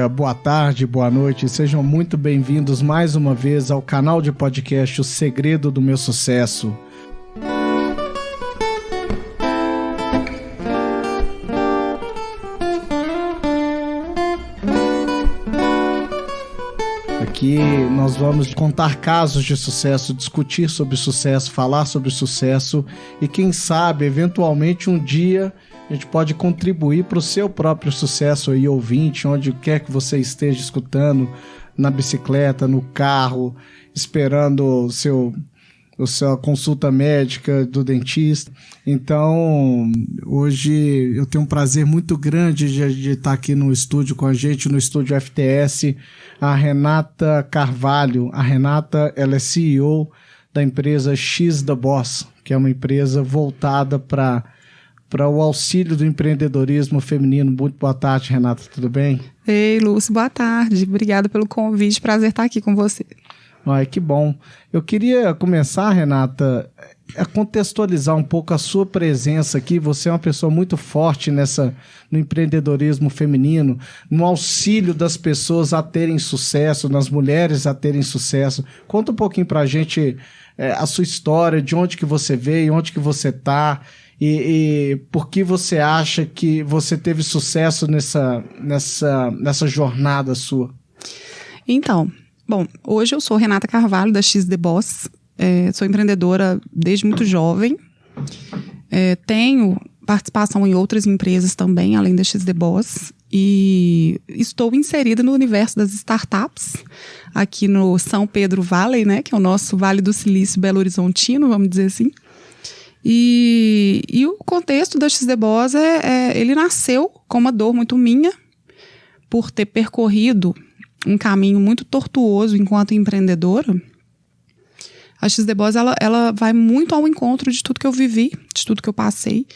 dia, boa tarde, boa noite, sejam muito bem-vindos mais uma vez ao canal de podcast O Segredo do Meu Sucesso. Aqui nós vamos contar casos de sucesso, discutir sobre sucesso, falar sobre sucesso e quem sabe, eventualmente um dia a gente pode contribuir para o seu próprio sucesso aí, ouvinte, onde quer que você esteja escutando, na bicicleta, no carro, esperando a sua consulta médica do dentista. Então, hoje eu tenho um prazer muito grande de estar aqui no estúdio com a gente, no estúdio FTS, a Renata Carvalho. A Renata, ela é CEO da empresa X The Boss, que é uma empresa voltada para o auxílio do empreendedorismo feminino. Muito boa tarde, Renata, tudo bem? Ei, Lúcio, boa tarde. Obrigada pelo convite, prazer estar aqui com você. Ai, que bom. Eu queria começar, Renata, a contextualizar um pouco a sua presença aqui. Você é uma pessoa muito forte no empreendedorismo feminino, no auxílio das pessoas a terem sucesso, nas mulheres a terem sucesso. Conta um pouquinho pra gente a sua história, de onde que você veio, onde que você tá e por que você acha que você teve sucesso nessa jornada sua. Então, bom, hoje eu sou Renata Carvalho, da X The Boss. Sou empreendedora desde muito jovem. Tenho participação em outras empresas também, além da X The Boss. E estou inserida no universo das startups, aqui no São Pedro Valley, né, que é o nosso Vale do Silício Belo Horizontino, vamos dizer assim. E o contexto da X The Boss ele nasceu com uma dor muito minha, por ter percorrido um caminho muito tortuoso enquanto empreendedora. A X The Boss, ela vai muito ao encontro de tudo que eu vivi, de tudo que eu passei.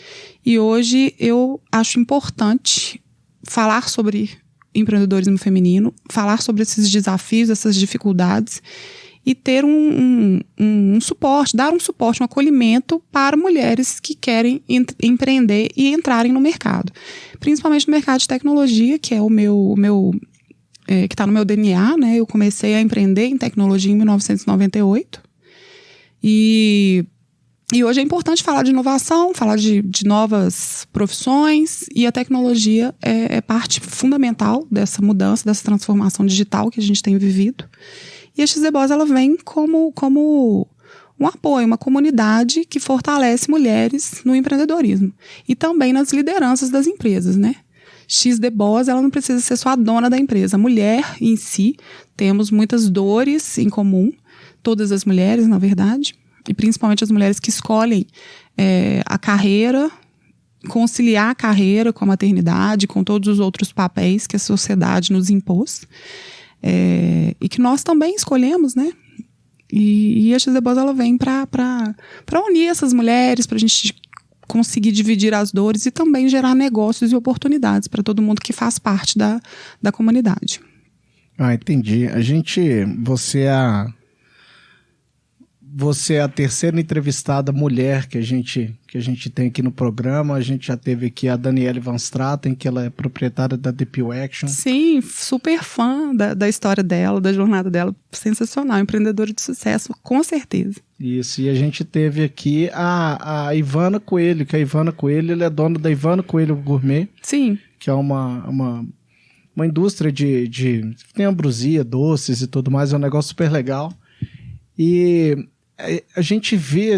E hoje eu acho importante falar sobre empreendedorismo feminino, falar sobre esses desafios, essas dificuldades e ter um suporte, dar um suporte, um acolhimento para mulheres que querem empreender e entrarem no mercado. Principalmente no mercado de tecnologia, que é o meu que está no meu DNA, né? Eu comecei a empreender em tecnologia em 1998. E hoje é importante falar de inovação, falar de novas profissões, e a tecnologia é parte fundamental dessa mudança, dessa transformação digital que a gente tem vivido. E a X The Boss, ela vem como um apoio, uma comunidade que fortalece mulheres no empreendedorismo e também nas lideranças das empresas, né? X The Boss, ela não precisa ser só a dona da empresa. A mulher em si, temos muitas dores em comum, todas as mulheres, na verdade, e principalmente as mulheres que escolhem a carreira, conciliar a carreira com a maternidade, com todos os outros papéis que a sociedade nos impôs, e que nós também escolhemos, né? E a X The Boss, ela vem para unir essas mulheres, para a gente conseguir dividir as dores e também gerar negócios e oportunidades para todo mundo que faz parte da comunidade. Ah, entendi. Você é a terceira entrevistada mulher que a gente tem aqui no programa. A gente já teve aqui a Daniele Van Straten, que ela é proprietária da DPO Action. Sim, super fã da história dela, da jornada dela. Sensacional, empreendedora de sucesso, com certeza. Isso, e a gente teve aqui a Ivana Coelho, que a Ivana Coelho, ela é dona da Ivana Coelho Gourmet. Sim. Que é uma indústria de tem ambrosia, doces e tudo mais, é um negócio super legal. E a gente vê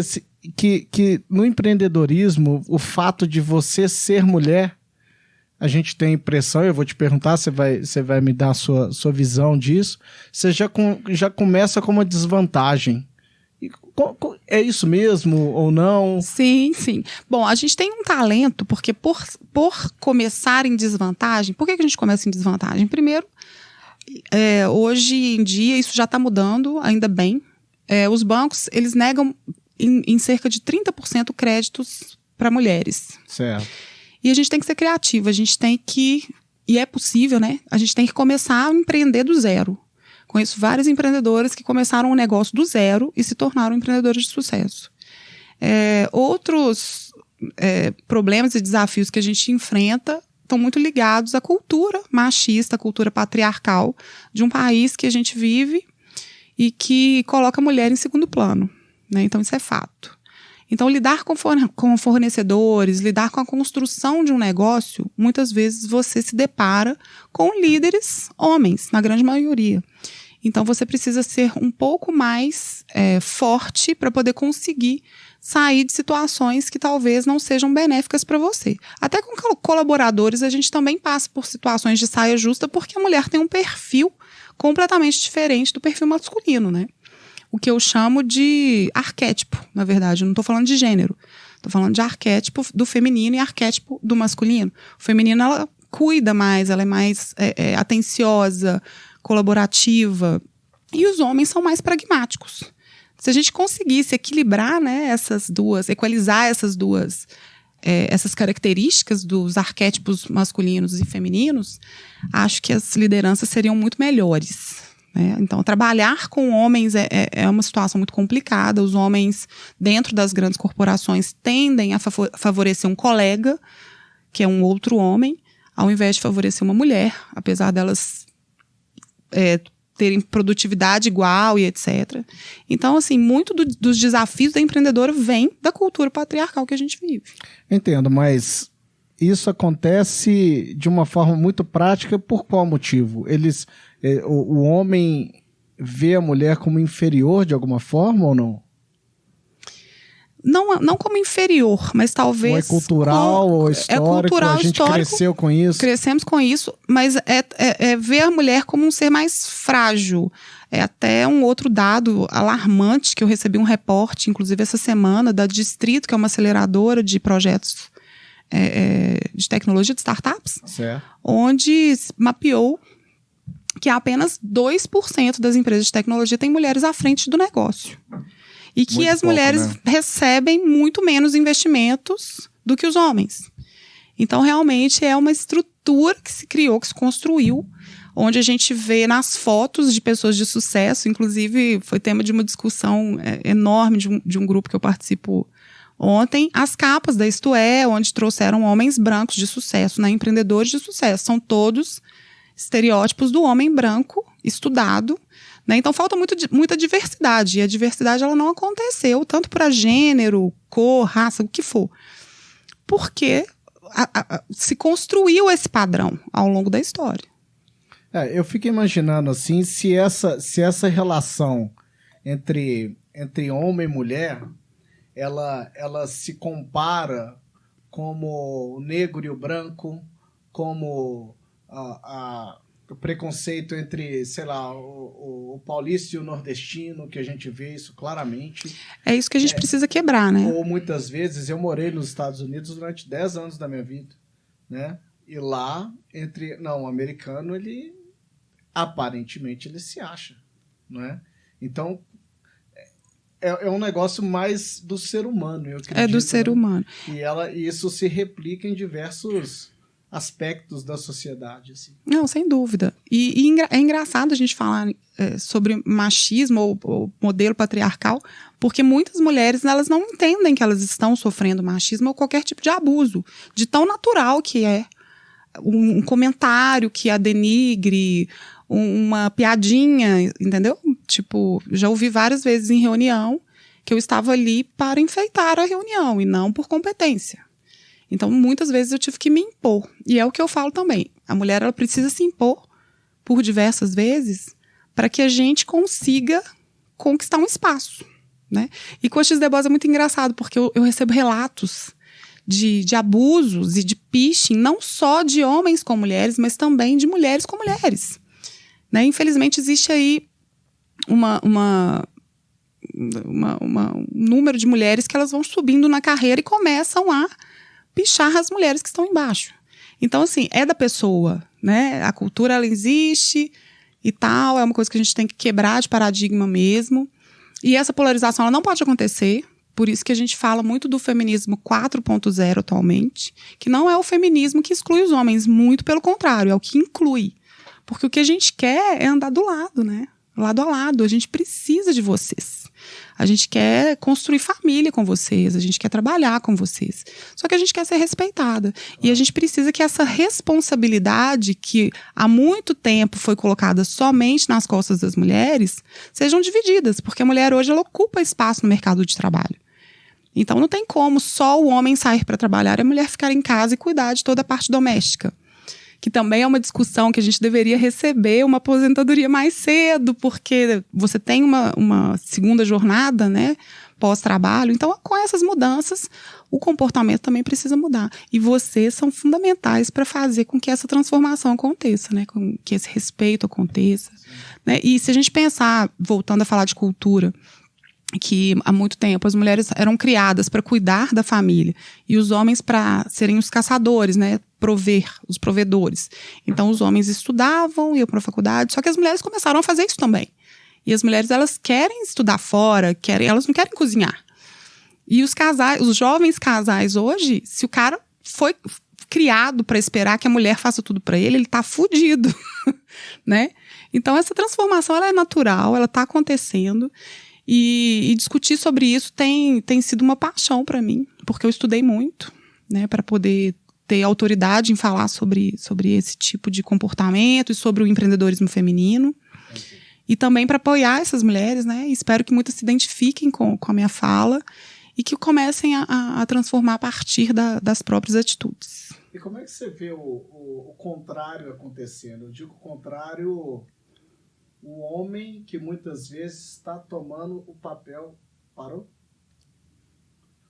que no empreendedorismo, o fato de você ser mulher, a gente tem a impressão, eu vou te perguntar, você vai me dar a sua visão disso, você já começa com uma desvantagem. É isso mesmo ou não? Sim, sim. Bom, a gente tem um talento, porque por começar em desvantagem, por que a gente começa em desvantagem? Primeiro, hoje em dia isso já está mudando, ainda bem. Os bancos, eles negam em cerca de 30% créditos para mulheres. Certo. E a gente tem que ser criativo, a gente tem que, e é possível, né? A gente tem que começar a empreender do zero. Conheço vários empreendedores que começaram um negócio do zero e se tornaram empreendedores de sucesso. Outros problemas e desafios que a gente enfrenta estão muito ligados à cultura machista, à cultura patriarcal de um país que a gente vive e que coloca a mulher em segundo plano, né? Então, isso é fato. Então, lidar com fornecedores, lidar com a construção de um negócio, muitas vezes você se depara com líderes homens, na grande maioria. Então, você precisa ser um pouco mais forte para poder conseguir sair de situações que talvez não sejam benéficas para você. Até com colaboradores, a gente também passa por situações de saia justa porque a mulher tem um perfil completamente diferente do perfil masculino, né? O que eu chamo de arquétipo, na verdade. Eu não estou falando de gênero. Estou falando de arquétipo do feminino e arquétipo do masculino. O feminino, ela cuida mais, ela é mais atenciosa, colaborativa. E os homens são mais pragmáticos. Se a gente conseguisse equilibrar, né, equalizar essas características dos arquétipos masculinos e femininos, acho que as lideranças seriam muito melhores. Né? Então, trabalhar com homens é uma situação muito complicada. Os homens, dentro das grandes corporações, tendem a favorecer um colega, que é um outro homem, ao invés de favorecer uma mulher, apesar delas terem produtividade igual e etc. Então, assim, muito dos desafios da empreendedora vem da cultura patriarcal que a gente vive. Entendo, mas isso acontece de uma forma muito prática por qual motivo? O homem vê a mulher como inferior de alguma forma ou não? Não como inferior, mas talvez... Ou é cultural ou histórico, cultural, a gente histórico, cresceu com isso? Crescemos com isso, mas é ver a mulher como um ser mais frágil. É até um outro dado alarmante que eu recebi um reporte, inclusive essa semana, da Distrito, que é uma aceleradora de projetos de tecnologia de startups, certo, onde mapeou que apenas 2% das empresas de tecnologia têm mulheres à frente do negócio. E que as mulheres recebem muito menos investimentos do que os homens. Então, realmente, é uma estrutura que se criou, que se construiu, onde a gente vê nas fotos de pessoas de sucesso, inclusive foi tema de uma discussão enorme de um grupo que eu participo ontem, as capas da Isto É, onde trouxeram homens brancos de sucesso, né, empreendedores de sucesso. São todos estereótipos do homem branco estudado, né? Então falta muita diversidade, e a diversidade ela não aconteceu tanto para gênero, cor, raça, o que for, porque se construiu esse padrão ao longo da história. Eu fico imaginando assim, se essa relação entre homem e mulher, ela se compara como o negro e o branco, como o preconceito entre, sei lá, o paulista e o nordestino, que a gente vê isso claramente. É isso que a gente precisa quebrar, né? Ou muitas vezes, eu morei nos Estados Unidos durante 10 anos da minha vida, né? E lá, o americano, aparentemente, ele se acha, não é? Então, é um negócio mais do ser humano, eu acredito. É do ser humano. E isso se replica em diversos aspectos da sociedade, assim. Não, sem dúvida. E é engraçado a gente falar sobre machismo ou modelo patriarcal, porque muitas mulheres elas não entendem que elas estão sofrendo machismo ou qualquer tipo de abuso, de tão natural que é um comentário que a denigre, uma piadinha, entendeu? Tipo, já ouvi várias vezes em reunião que eu estava ali para enfeitar a reunião e não por competência. Então, muitas vezes eu tive que me impor. E é o que eu falo também. A mulher ela precisa se impor por diversas vezes para que a gente consiga conquistar um espaço, né? E com a XD Boss é muito engraçado, porque eu recebo relatos de abusos e de phishing, não só de homens com mulheres, mas também de mulheres com mulheres. Né? Infelizmente, existe aí um número de mulheres que elas vão subindo na carreira e começam a pichar as mulheres que estão embaixo. Então, assim, é da pessoa, né? A cultura, ela existe e tal, é uma coisa que a gente tem que quebrar de paradigma mesmo. E essa polarização, ela não pode acontecer, por isso que a gente fala muito do feminismo 4.0 atualmente, que não é o feminismo que exclui os homens, muito pelo contrário, é o que inclui. Porque o que a gente quer é andar do lado, né? Lado a lado, a gente precisa de vocês. A gente quer construir família com vocês, a gente quer trabalhar com vocês. Só que a gente quer ser respeitada. E a gente precisa que essa responsabilidade que há muito tempo foi colocada somente nas costas das mulheres sejam divididas, porque a mulher hoje ela ocupa espaço no mercado de trabalho. Então não tem como só o homem sair para trabalhar e a mulher ficar em casa e cuidar de toda a parte doméstica. Que também é uma discussão que a gente deveria receber uma aposentadoria mais cedo, porque você tem uma segunda jornada, né, pós-trabalho. Então, com essas mudanças, o comportamento também precisa mudar. E vocês são fundamentais para fazer com que essa transformação aconteça, né, com que esse respeito aconteça. Né? E se a gente pensar, voltando a falar de cultura, que há muito tempo as mulheres eram criadas para cuidar da família e os homens para serem os caçadores, né, os provedores. Então os homens estudavam, iam para a faculdade, só que as mulheres começaram a fazer isso também. E as mulheres, elas querem estudar fora, elas não querem cozinhar. E os jovens casais hoje, se o cara foi criado para esperar que a mulher faça tudo para ele tá fudido, né? Então essa transformação ela é natural, ela tá acontecendo. E discutir sobre isso tem sido uma paixão para mim, porque eu estudei muito, né, para poder ter autoridade em falar sobre esse tipo de comportamento e sobre o empreendedorismo feminino. E também para apoiar essas mulheres, né? E espero que muitas se identifiquem com a minha fala e que comecem a transformar a partir das próprias atitudes. E como é que você vê o contrário acontecendo? Eu digo o contrário... O homem que muitas vezes está tomando o papel... Parou?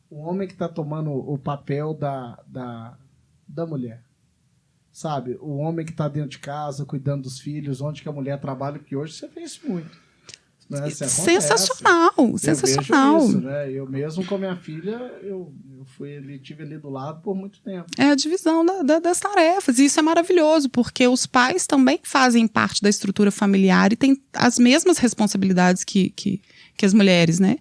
O homem que está tomando o papel da mulher. Sabe? O homem que está dentro de casa, cuidando dos filhos, onde que a mulher trabalha, porque hoje você vê isso muito. Né? Sensacional! Sensacional! Eu vejo isso, né? Eu mesmo com a minha filha, tive ali do lado por muito tempo. É a divisão das tarefas. E isso é maravilhoso, porque os pais também fazem parte da estrutura familiar e têm as mesmas responsabilidades que as mulheres, né?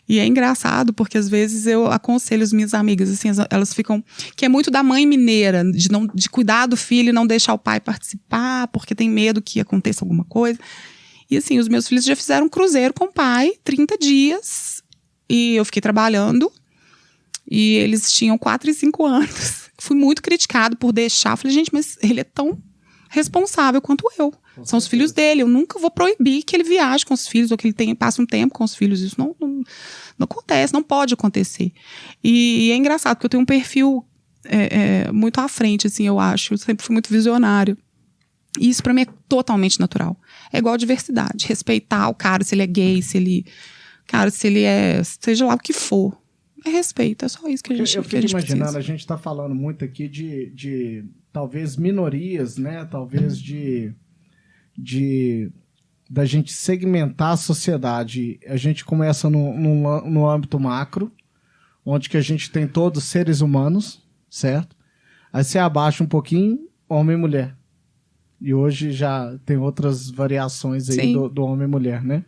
E é engraçado, porque às vezes eu aconselho as minhas amigas, assim, elas ficam... Que é muito da mãe mineira, de cuidar do filho e não deixar o pai participar, porque tem medo que aconteça alguma coisa. E assim, os meus filhos já fizeram um cruzeiro com o pai, 30 dias, e eu fiquei trabalhando, e eles tinham 4 e 5 anos. Fui muito criticado por deixar. Falei, gente, mas ele é tão responsável quanto eu. São os filhos dele. Eu nunca vou proibir que ele viaje com os filhos ou que ele passe um tempo com os filhos. Isso não acontece, não pode acontecer. E é engraçado, porque eu tenho um perfil muito à frente, assim, eu acho. Eu sempre fui muito visionário. E isso pra mim é totalmente natural. É igual a diversidade. Respeitar o cara, se ele é gay, se ele é... Seja lá o que for. É respeito, é só isso que a gente precisa. Eu fico imaginando, a gente tá falando muito aqui de talvez minorias, né? Talvez da gente segmentar a sociedade. A gente começa no âmbito macro, onde que a gente tem todos seres humanos, certo? Aí você abaixa um pouquinho, homem e mulher. E hoje já tem outras variações aí do homem e mulher, né?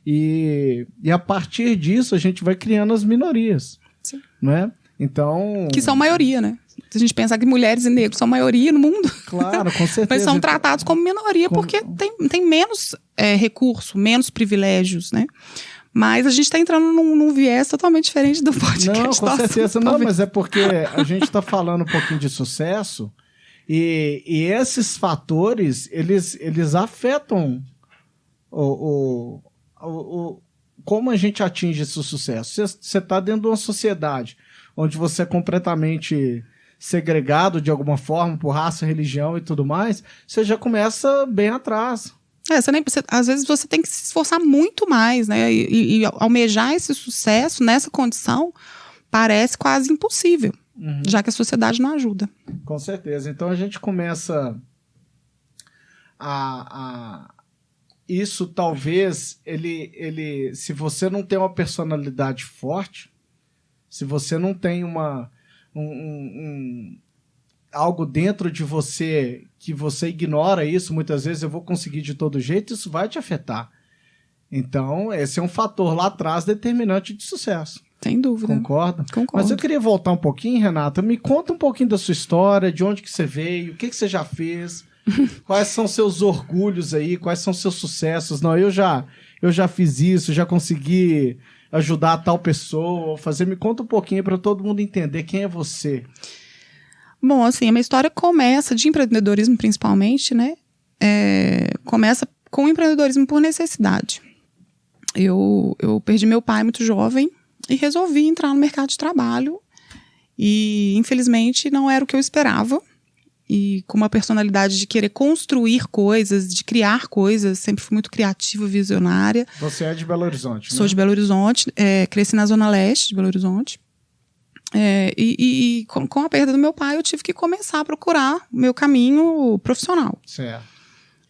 E a partir disso a gente vai criando as minorias. Sim. Né? Então... Que são maioria, né? Se a gente pensar que mulheres e negros são maioria no mundo. Claro, com certeza. Mas são tratados como minoria porque tem menos recurso, menos privilégios, né? Mas a gente está entrando num viés totalmente diferente do podcast. Não, com certeza. Não, mas é porque a gente está falando um pouquinho de sucesso e esses fatores, eles afetam como a gente atinge esse sucesso. Você está dentro de uma sociedade onde você é completamente segregado de alguma forma por raça, religião e tudo mais, você já começa bem atrás. Às vezes você tem que se esforçar muito mais, né? E almejar esse sucesso nessa condição parece quase impossível, já que a sociedade não ajuda. Com certeza. Então a gente começa isso talvez, se você não tem uma personalidade forte, se você não tem algo dentro de você que você ignora isso, muitas vezes eu vou conseguir de todo jeito, isso vai te afetar. Então, esse é um fator lá atrás determinante de sucesso. Sem dúvida. Concorda? Concordo. Mas eu queria voltar um pouquinho, Renata. Me conta um pouquinho da sua história, de onde que você veio, o que você já fez, quais são seus orgulhos aí, quais são seus sucessos. Não, eu já eu já fiz isso, já consegui ajudar tal pessoa, me conta um pouquinho para todo mundo entender quem é você. Bom, assim, a minha história começa, de empreendedorismo principalmente, né? Começa com empreendedorismo por necessidade. Eu perdi meu pai muito jovem e resolvi entrar no mercado de trabalho. E, infelizmente, não era o que eu esperava. E com uma personalidade de querer construir coisas, de criar coisas, sempre fui muito criativa, visionária. Você é de Belo Horizonte, né? Sou de Belo Horizonte, cresci na Zona Leste de Belo Horizonte. Com a perda do meu pai, eu tive que começar a procurar o meu caminho profissional. Certo.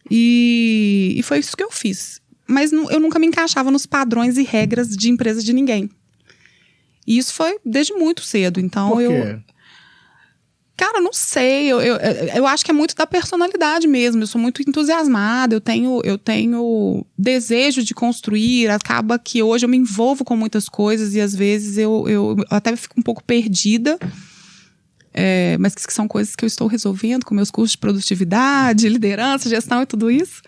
E foi isso que eu fiz. Mas eu nunca me encaixava nos padrões e regras de empresa de ninguém. E isso foi desde muito cedo. Então, por quê? Cara, não sei. Eu acho que é muito da personalidade mesmo. Eu sou muito entusiasmada. Eu tenho desejo de construir. Acaba que hoje eu me envolvo com muitas coisas e às vezes eu até fico um pouco perdida. Mas que são coisas que eu estou resolvendo com meus cursos de produtividade, liderança, gestão e tudo isso.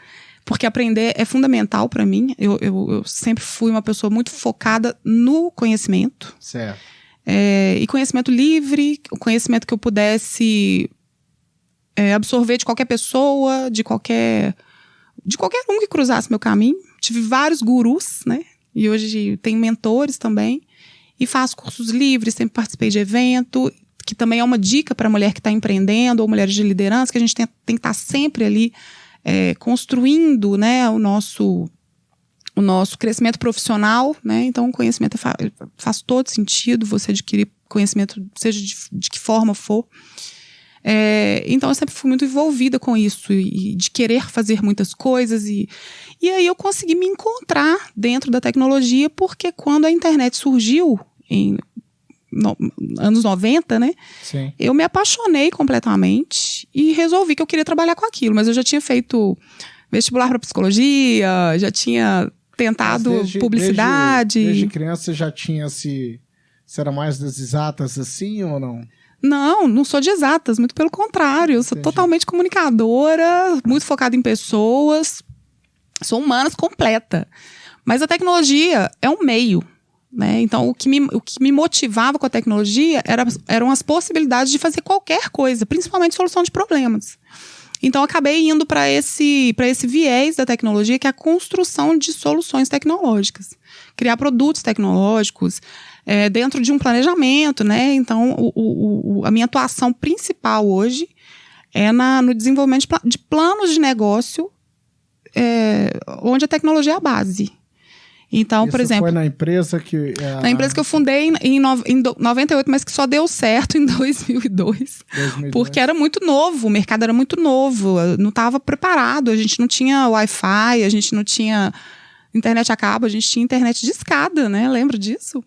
Porque aprender é fundamental para mim. Eu sempre fui uma pessoa muito focada no conhecimento. Certo. E conhecimento livre, o conhecimento que eu pudesse absorver de qualquer pessoa, de qualquer um que cruzasse meu caminho. Tive vários gurus, né? E hoje tenho mentores também. E faço cursos livres, sempre participei de evento, que também é uma dica para mulher que está empreendendo, ou mulheres de liderança, que a gente tem que estar sempre ali construindo, né, o nosso crescimento profissional, né? Então o conhecimento faz todo sentido, você adquirir conhecimento, seja de que forma for. Então eu sempre fui muito envolvida com isso, e de querer fazer muitas coisas, e aí eu consegui me encontrar dentro da tecnologia, porque quando a internet surgiu, em anos 90, né? Sim. Eu me apaixonei completamente e resolvi que eu queria trabalhar com aquilo, mas eu já tinha feito vestibular para psicologia, já tinha tentado publicidade. Desde criança você já tinha se era mais das exatas assim ou não? Não sou de exatas, muito pelo contrário. Eu sou totalmente comunicadora, muito focada em pessoas. Sou humanas completa. Mas a tecnologia é um meio, né? Então, o que me motivava com a tecnologia eram as possibilidades de fazer qualquer coisa, principalmente solução de problemas. Então, eu acabei indo para esse viés da tecnologia, que é a construção de soluções tecnológicas. Criar produtos tecnológicos dentro de um planejamento, né? Então, a minha atuação principal hoje é no desenvolvimento de planos de negócio onde a tecnologia é a base. Então, isso, por exemplo... foi na empresa que... Na empresa que eu fundei em 98, mas que só deu certo em 2002. Porque era muito novo, o mercado era muito novo, não estava preparado, a gente não tinha Wi-Fi, a gente não tinha internet a cabo, a gente tinha internet de escada, né? Lembra disso?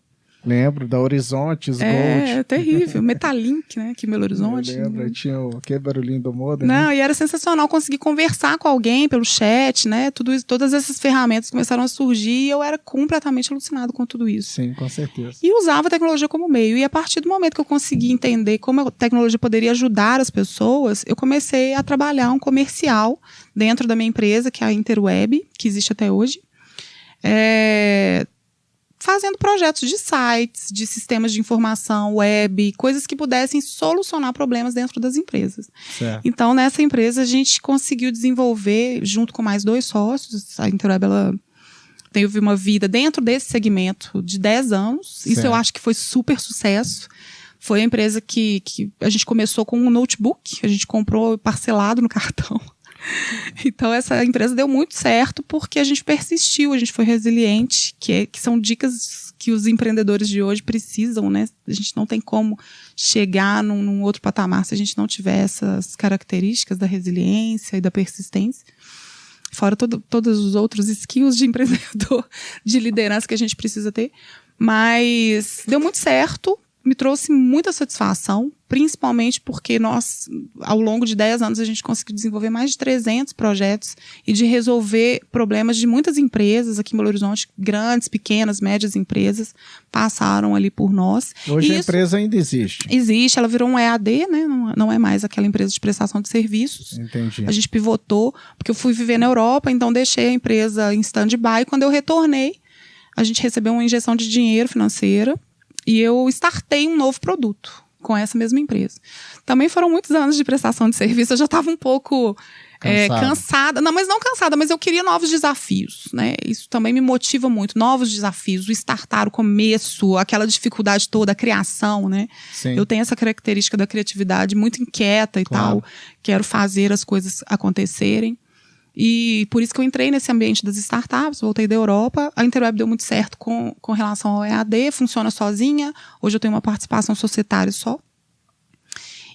Lembro, da Horizonte, Gold. É terrível. Metalink, né? Aqui em Belo Horizonte. Eu lembro, tinha aquele barulhinho do modem. Não, né? E era sensacional conseguir conversar com alguém pelo chat, né? Todas essas ferramentas começaram a surgir e eu era completamente alucinado com tudo isso. Sim, com certeza. E usava a tecnologia como meio. E a partir do momento que eu consegui entender como a tecnologia poderia ajudar as pessoas, eu comecei a trabalhar um comercial dentro da minha empresa, que é a Interweb, que existe até hoje. Fazendo projetos de sites, de sistemas de informação, web, coisas que pudessem solucionar problemas dentro das empresas. Certo. Então, nessa empresa, a gente conseguiu desenvolver, junto com mais 2 sócios, a Interweb, ela teve uma vida dentro desse segmento de 10 anos. Certo. Isso eu acho que foi super sucesso. Foi a empresa que a gente começou com um notebook, a gente comprou parcelado no cartão. Então, essa empresa deu muito certo porque a gente persistiu, a gente foi resiliente, que são dicas que os empreendedores de hoje precisam, né? A gente não tem como chegar num outro patamar se a gente não tiver essas características da resiliência e da persistência. Fora todos os outros skills de empreendedor, de liderança que a gente precisa ter. Mas deu muito certo. me trouxe muita satisfação, principalmente porque nós, ao longo de 10 anos, a gente conseguiu desenvolver mais de 300 projetos e de resolver problemas de muitas empresas aqui em Belo Horizonte, grandes, pequenas, médias empresas, passaram ali por nós. Hoje a empresa ainda existe? Existe, ela virou um EAD, né? Não é mais aquela empresa de prestação de serviços. Entendi. A gente pivotou, porque eu fui viver na Europa, então deixei a empresa em stand-by. Quando eu retornei, a gente recebeu uma injeção de dinheiro financeira e eu startei um novo produto com essa mesma empresa. Também foram muitos anos de prestação de serviço, eu já estava um pouco cansada. Não, mas não cansada, mas eu queria novos desafios, né? Isso também me motiva muito, novos desafios, o startar, o começo, aquela dificuldade toda, a criação, né? Sim. Eu tenho essa característica da criatividade muito inquieta e tal, quero fazer as coisas acontecerem. E por isso que eu entrei nesse ambiente das startups, voltei da Europa. A Interweb deu muito certo com relação ao EAD, funciona sozinha. Hoje eu tenho uma participação societária só.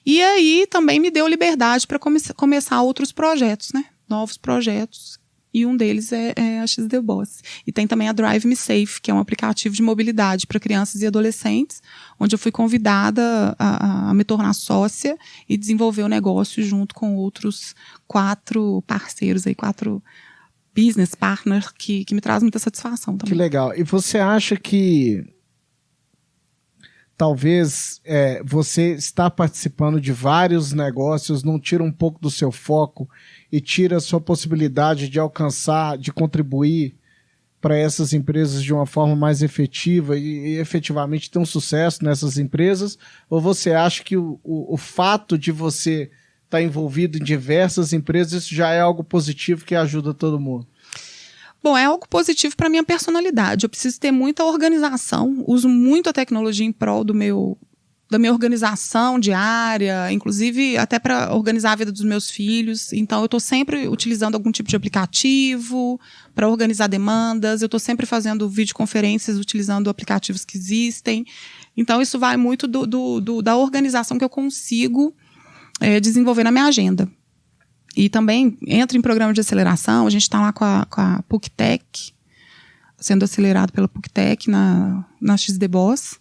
E aí também me deu liberdade para começar outros projetos, né? Novos projetos. E um deles é a XD Boss. E tem também a Drive Me Safe, que é um aplicativo de mobilidade para crianças e adolescentes, onde eu fui convidada a me tornar sócia e desenvolver o negócio junto com outros 4 parceiros, 4 business partners, que me traz muita satisfação também. Que legal. E você acha que talvez você está participando de vários negócios, não tira um pouco do seu foco e tira a sua possibilidade de alcançar, de contribuir para essas empresas de uma forma mais efetiva e efetivamente ter um sucesso nessas empresas? Ou você acha que o fato de você estar envolvido em diversas empresas, isso já é algo positivo que ajuda todo mundo? Bom, é algo positivo para a minha personalidade. Eu preciso ter muita organização, uso muito a tecnologia em prol da minha organização diária, inclusive até para organizar a vida dos meus filhos. Então, eu estou sempre utilizando algum tipo de aplicativo para organizar demandas, eu estou sempre fazendo videoconferências utilizando aplicativos que existem. Então, isso vai muito da organização que eu consigo desenvolver na minha agenda. E também entra em programa de aceleração, a gente está lá com a PUCTEC, sendo acelerado pela PUCTEC na XD Boss.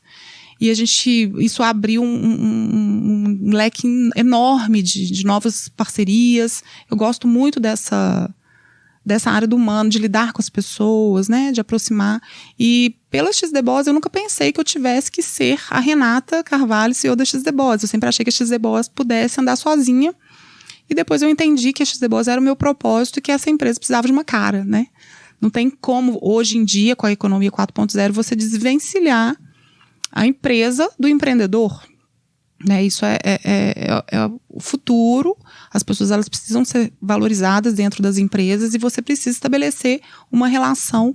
E isso abriu um leque enorme de novas parcerias. Eu gosto muito dessa área do humano, de lidar com as pessoas, né, de aproximar. E pela XD Boss eu nunca pensei que eu tivesse que ser a Renata Carvalho, CEO da XD Boss. Eu sempre achei que a XD Boss pudesse andar sozinha. E depois eu entendi que a XD Boss era o meu propósito e que essa empresa precisava de uma cara, né? Não tem como, hoje em dia, com a economia 4.0, você desvencilhar a empresa do empreendedor. Né? Isso é o futuro. As pessoas elas precisam ser valorizadas dentro das empresas e você precisa estabelecer uma relação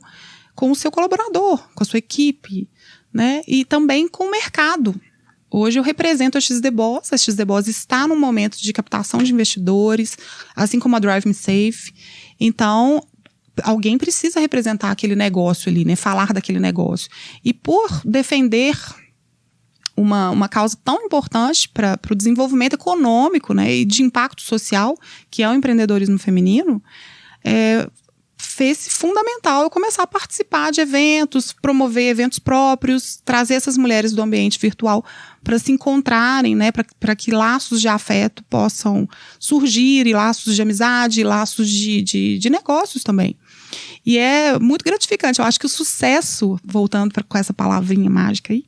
com o seu colaborador, com a sua equipe, né? E também com o mercado. Hoje eu represento a XD Boss. A XD Boss está num momento de captação de investidores, assim como a Drive Me Safe. Então, alguém precisa representar aquele negócio ali, né? Falar daquele negócio. E por defender uma causa tão importante para o desenvolvimento econômico, né? E de impacto social, que é o empreendedorismo feminino, fez fundamental eu começar a participar de eventos, promover eventos próprios, trazer essas mulheres do ambiente virtual para se encontrarem, né, para que laços de afeto possam surgir, e laços de amizade, e laços de negócios também. E é muito gratificante. Eu acho que o sucesso, voltando com essa palavrinha mágica aí,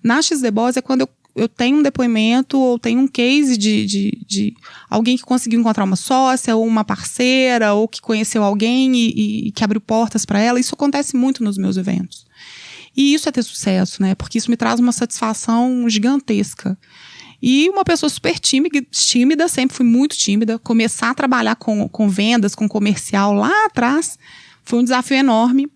na XD Boss é quando eu tenho um depoimento ou tenho um case de alguém que conseguiu encontrar uma sócia ou uma parceira ou que conheceu alguém e que abriu portas para ela. Isso acontece muito nos meus eventos. E isso é ter sucesso, né? Porque isso me traz uma satisfação gigantesca. E uma pessoa super tímida, sempre fui muito tímida. Começar a trabalhar com vendas, com comercial lá atrás, foi um desafio enorme.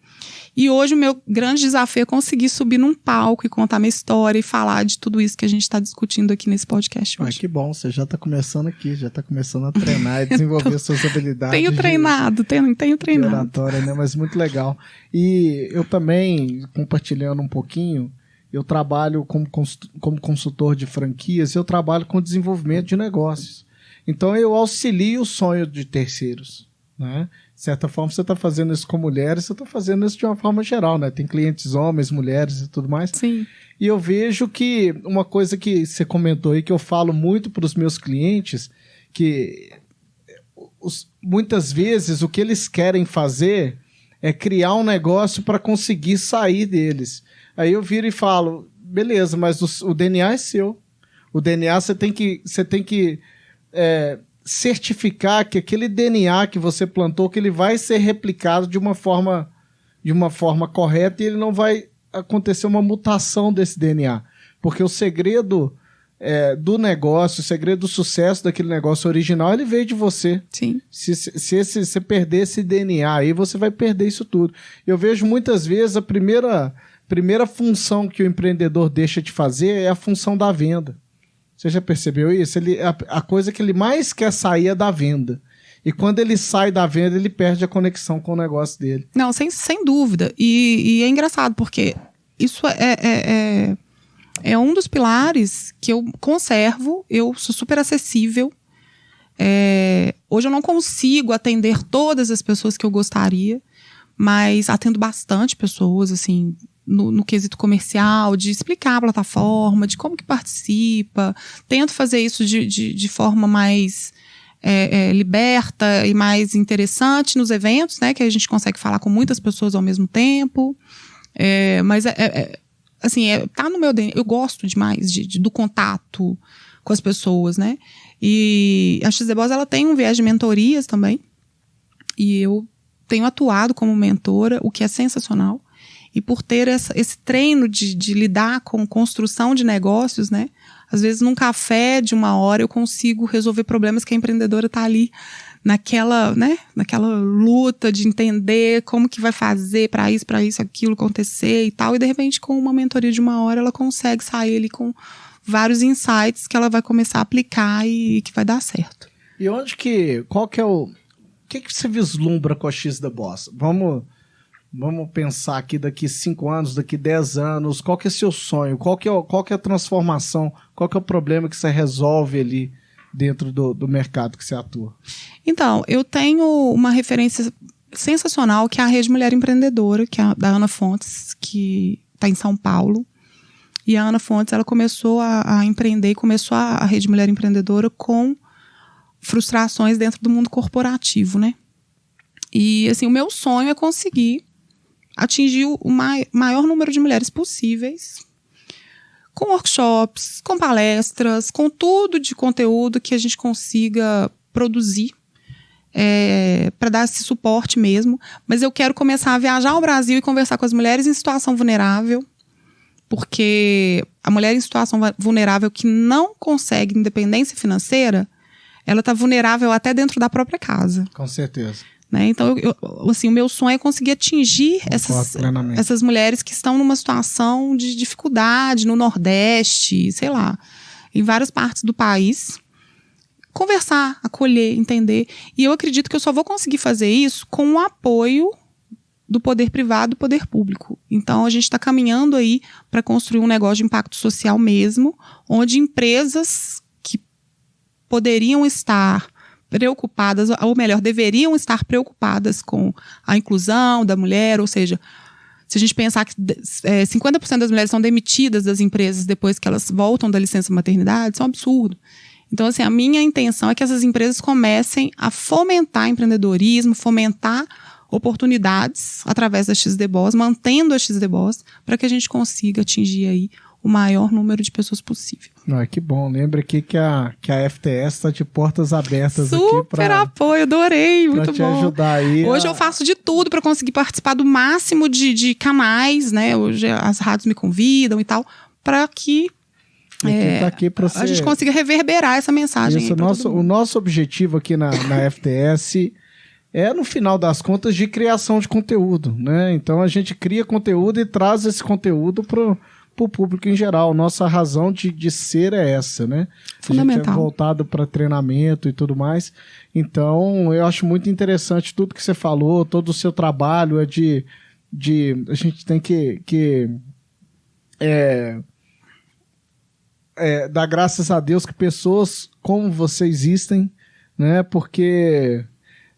E hoje o meu grande desafio é conseguir subir num palco e contar minha história e falar de tudo isso que a gente está discutindo aqui nesse podcast hoje. Que bom, você já está começando aqui, já está começando a treinar e desenvolver suas habilidades. Tenho treinado. De oratória, né? Mas muito legal. E eu também, compartilhando um pouquinho, eu trabalho como consultor de franquias, eu trabalho com desenvolvimento de negócios. Então eu auxilio o sonho de terceiros, né? De certa forma, você está fazendo isso com mulheres, você está fazendo isso de uma forma geral, né? Tem clientes homens, mulheres e tudo mais. Sim. E eu vejo que uma coisa que você comentou aí, que eu falo muito para os meus clientes, que muitas vezes o que eles querem fazer é criar um negócio para conseguir sair deles. Aí eu viro e falo, beleza, mas o DNA é seu. O DNA você tem que certificar que aquele DNA que você plantou, que ele vai ser replicado de uma forma correta e ele não vai acontecer uma mutação desse DNA. Porque o segredo do negócio, o segredo do sucesso daquele negócio original, ele veio de você. Sim. Se você perder esse DNA aí, você vai perder isso tudo. Eu vejo muitas vezes a primeira função que o empreendedor deixa de fazer é a função da venda. Você já percebeu isso? A coisa que ele mais quer sair é da venda. E quando ele sai da venda, ele perde a conexão com o negócio dele. Não, sem dúvida. E é engraçado, porque isso é um dos pilares que eu conservo. Eu sou super acessível. Hoje eu não consigo atender todas as pessoas que eu gostaria, mas atendo bastante pessoas, assim, no quesito comercial, de explicar a plataforma, de como que participa. Tento fazer isso de forma mais liberta e mais interessante nos eventos, né? Que a gente consegue falar com muitas pessoas ao mesmo tempo. Mas assim, tá no meu DNA. Eu gosto demais do contato com as pessoas, né? E a XD Boss, ela tem um viés de mentorias também. E eu tenho atuado como mentora, o que é sensacional. E por ter esse treino de lidar com construção de negócios, né? Às vezes, num café de 1 hora, eu consigo resolver problemas que a empreendedora está ali naquela luta de entender como que vai fazer para isso, aquilo acontecer e tal. E, de repente, com uma mentoria de 1 hora, ela consegue sair ali com vários insights que ela vai começar a aplicar e que vai dar certo. E qual que é o que você vislumbra com a XD Boss? Vamos pensar aqui daqui 5 anos, daqui 10 anos, qual que é seu sonho? Qual que é a transformação? Qual que é o problema que você resolve ali dentro do mercado que você atua? Então, eu tenho uma referência sensacional, que é a Rede Mulher Empreendedora, que é da Ana Fontes, que está em São Paulo. E a Ana Fontes, ela começou a empreender e começou a Rede Mulher Empreendedora com frustrações dentro do mundo corporativo, né? E, assim, o meu sonho é conseguir atingir o maior número de mulheres possíveis, com workshops, com palestras, com tudo de conteúdo que a gente consiga produzir para dar esse suporte mesmo. Mas eu quero começar a viajar ao Brasil e conversar com as mulheres em situação vulnerável, porque a mulher em situação vulnerável que não consegue independência financeira, ela está vulnerável até dentro da própria casa. Com certeza. Né? Então, assim, o meu sonho é conseguir atingir essas mulheres que estão numa situação de dificuldade no Nordeste, sei lá, em várias partes do país. Conversar, acolher, entender. E eu acredito que eu só vou conseguir fazer isso com o apoio do poder privado e do poder público. Então, a gente está caminhando aí para construir um negócio de impacto social mesmo, onde empresas que poderiam estar preocupadas, ou melhor, deveriam estar preocupadas com a inclusão da mulher, ou seja, se a gente pensar que 50% das mulheres são demitidas das empresas depois que elas voltam da licença maternidade, isso é um absurdo. Então, assim, a minha intenção é que essas empresas comecem a fomentar empreendedorismo, fomentar oportunidades através da XD Boss, mantendo a XD Boss, para que a gente consiga atingir aí o maior número de pessoas possível. Que bom. Lembra aqui que a FTS está de portas abertas aqui para... Super apoio, adorei, muito bom. Para te ajudar aí. Hoje eu faço de tudo para conseguir participar do máximo de canais, né? Hoje as rádios me convidam e tal, para que tá aqui pra a gente consiga reverberar essa mensagem. Isso, o nosso objetivo aqui na FTS é, no final das contas, de criação de conteúdo, né? Então a gente cria conteúdo e traz esse conteúdo pro público em geral. Nossa razão de ser é essa, né? Fundamental. A gente é voltado para treinamento e tudo mais. Então, eu acho muito interessante tudo que você falou, todo o seu trabalho a gente tem que dar graças a Deus que pessoas como você existem, né? Porque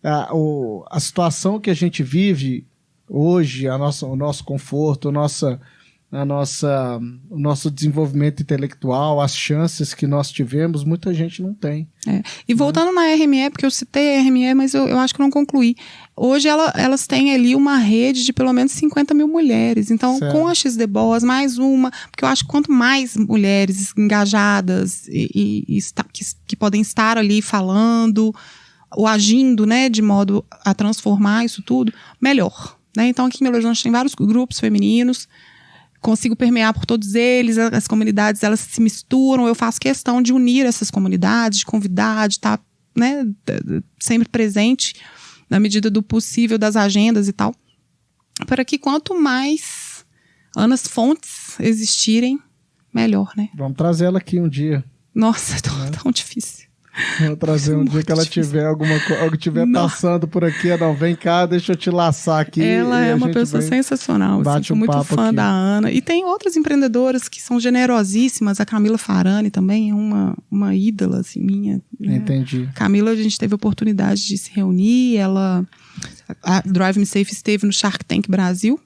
a situação que a gente vive hoje, o nosso conforto, o nosso desenvolvimento intelectual, as chances que nós tivemos, muita gente não tem. E voltando na RME, porque eu citei a RME, mas eu acho que não concluí. Hoje elas têm ali uma rede de pelo menos 50 mil mulheres. Então, com a XD Boss, mais uma, porque eu acho que quanto mais mulheres engajadas que podem estar ali falando ou agindo, né, de modo a transformar isso tudo, melhor. Né? Então, aqui em Belo Horizonte tem vários grupos femininos, consigo permear por todos eles, as comunidades elas se misturam, eu faço questão de unir essas comunidades, de convidar, de estar, né, sempre presente na medida do possível das agendas e tal, para que quanto mais Anas Fontes existirem, melhor, né? Vamos trazer ela aqui um dia. Nossa, tão difícil. Vou trazer um dia que ela tiver algo estiver passando por aqui, não, vem cá, deixa eu te laçar aqui. Ela é uma pessoa sensacional, bate sou muito fã aqui da Ana. E tem outras empreendedoras que são generosíssimas, a Camila Farani também é uma ídola, assim, minha. Né? Entendi. Camila, a gente teve a oportunidade de se reunir, a Drive Me Safe esteve no Shark Tank Brasil.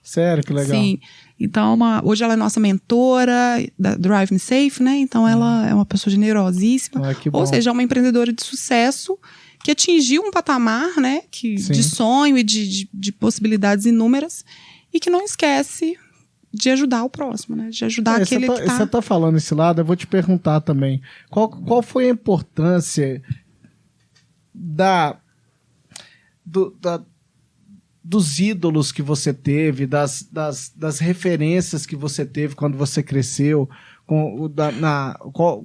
Sério, que legal. Sim. Então, hoje ela é nossa mentora da Drive Me Safe, né? Então, ela é uma pessoa generosíssima. Ou seja, é uma empreendedora de sucesso que atingiu um patamar, né? De sonho e de possibilidades inúmeras e que não esquece de ajudar o próximo, né? De ajudar aquele que tá... Você tá falando esse lado, eu vou te perguntar também. Qual foi a importância dos ídolos que você teve, das referências que você teve quando você cresceu,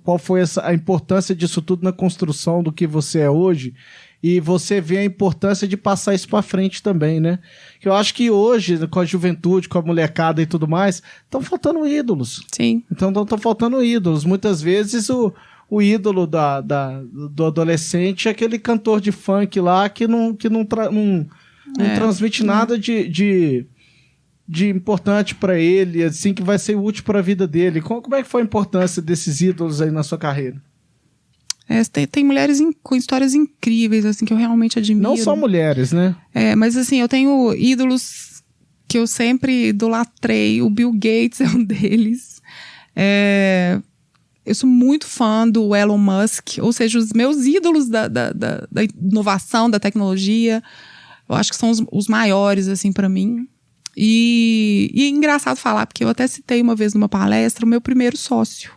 qual foi a importância disso tudo na construção do que você é hoje, e você vê a importância de passar isso para frente também, né? Que eu acho que hoje, com a juventude, com a molecada e tudo mais, estão faltando ídolos. Sim. Então estão faltando ídolos. Muitas vezes o ídolo do adolescente é aquele cantor de funk lá que não transmite nada de importante para ele, assim, que vai ser útil para a vida dele. Como é que foi a importância desses ídolos aí na sua carreira? Tem mulheres com histórias incríveis, assim, que eu realmente admiro. Não só mulheres, né? Mas assim, eu tenho ídolos que eu sempre idolatrei. O Bill Gates é um deles. Eu sou muito fã do Elon Musk, ou seja, os meus ídolos da inovação, da tecnologia. Eu acho que são os maiores, assim, para mim. E é engraçado falar, porque eu até citei uma vez numa palestra o meu primeiro sócio.